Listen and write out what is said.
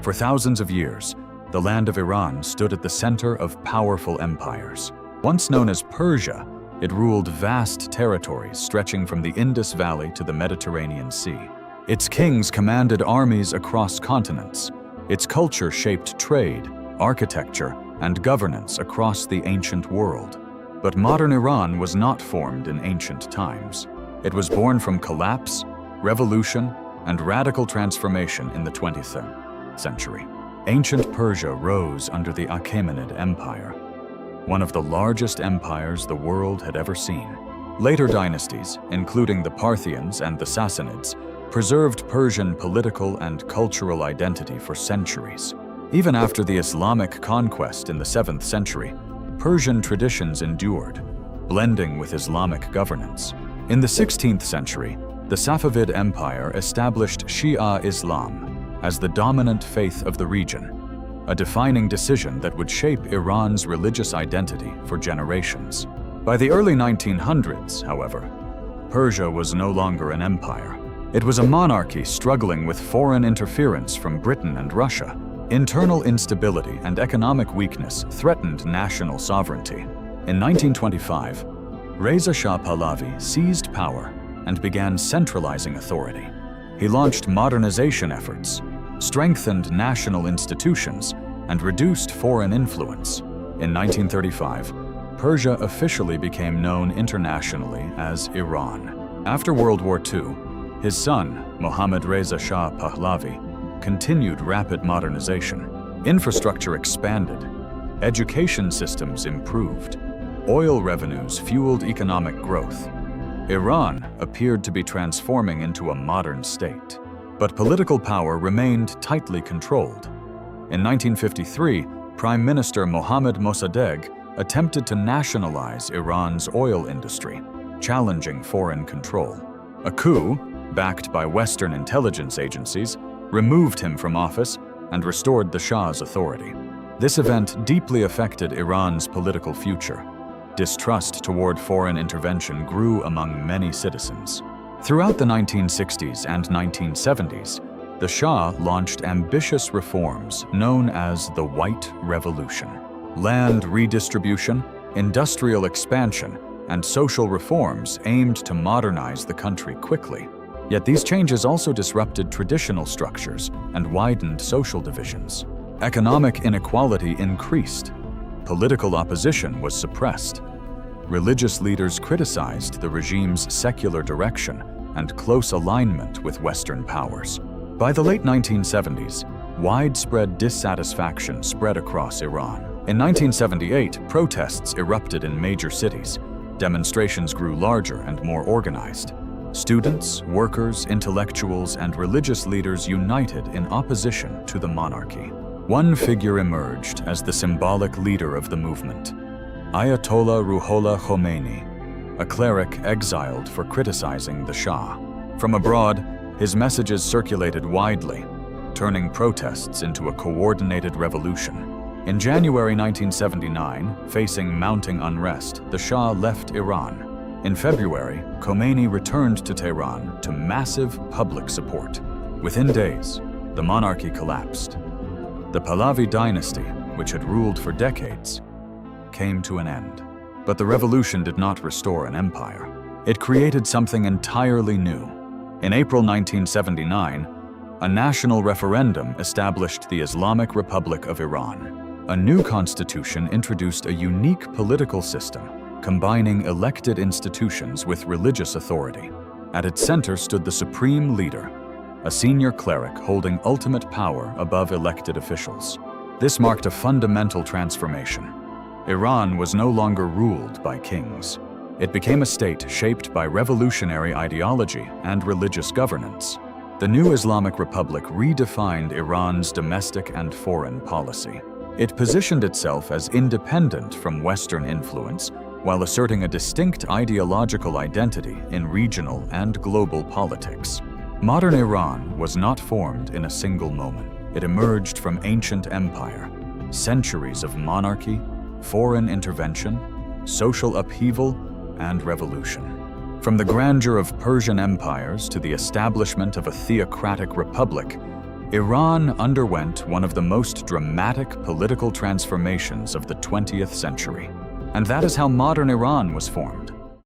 For thousands of years, the land of Iran stood at the center of powerful empires. Once known as Persia, it ruled vast territories stretching from the Indus Valley to the Mediterranean Sea. Its kings commanded armies across continents. Its culture shaped trade, architecture, and governance across the ancient world. But modern Iran was not formed in ancient times. It was born from collapse, revolution, and radical transformation in the 20th century. Ancient Persia rose under the Achaemenid Empire, one of the largest empires the world had ever seen. Later dynasties, including the Parthians and the Sassanids, preserved Persian political and cultural identity for centuries. Even after the Islamic conquest in the 7th century, Persian traditions endured, blending with Islamic governance. In the 16th century, the Safavid Empire established Shia Islam as the dominant faith of the region, a defining decision that would shape Iran's religious identity for generations. By the early 1900s, however, Persia was no longer an empire. It was a monarchy struggling with foreign interference from Britain and Russia. Internal instability and economic weakness threatened national sovereignty. In 1925, Reza Shah Pahlavi seized power and began centralizing authority. He launched modernization efforts, strengthened national institutions, and reduced foreign influence. In 1935, Persia officially became known internationally as Iran. After World War II, his son, Mohammad Reza Shah Pahlavi, continued rapid modernization. Infrastructure expanded, education systems improved, oil revenues fueled economic growth. Iran appeared to be transforming into a modern state. But political power remained tightly controlled. In 1953, Prime Minister Mohammad Mossadegh attempted to nationalize Iran's oil industry, challenging foreign control. A coup, backed by Western intelligence agencies, removed him from office and restored the Shah's authority. This event deeply affected Iran's political future. Distrust toward foreign intervention grew among many citizens. Throughout the 1960s and 1970s, the Shah launched ambitious reforms known as the White Revolution. Land redistribution, industrial expansion, and social reforms aimed to modernize the country quickly. Yet these changes also disrupted traditional structures and widened social divisions. Economic inequality increased. Political opposition was suppressed. Religious leaders criticized the regime's secular direction and close alignment with Western powers. By the late 1970s, widespread dissatisfaction spread across Iran. In 1978, protests erupted in major cities. Demonstrations grew larger and more organized. Students, workers, intellectuals, and religious leaders united in opposition to the monarchy. One figure emerged as the symbolic leader of the movement: Ayatollah Ruhollah Khomeini, a cleric exiled for criticizing the Shah. From abroad, his messages circulated widely, turning protests into a coordinated revolution. In January 1979, facing mounting unrest, the Shah left Iran. In February, Khomeini returned to Tehran to massive public support. Within days, the monarchy collapsed. The Pahlavi dynasty, which had ruled for decades, came to an end. But the revolution did not restore an empire. It created something entirely new. In April 1979, a national referendum established the Islamic Republic of Iran. A new constitution introduced a unique political system, combining elected institutions with religious authority. At its center stood the supreme leader, a senior cleric holding ultimate power above elected officials. This marked a fundamental transformation. Iran was no longer ruled by kings. It became a state shaped by revolutionary ideology and religious governance. The new Islamic Republic redefined Iran's domestic and foreign policy. It positioned itself as independent from Western influence while asserting a distinct ideological identity in regional and global politics. Modern Iran was not formed in a single moment. It emerged from ancient empire, centuries of monarchy, foreign intervention, social upheaval, and revolution. From the grandeur of Persian empires to the establishment of a theocratic republic, Iran underwent one of the most dramatic political transformations of the 20th century. And that is how modern Iran was formed.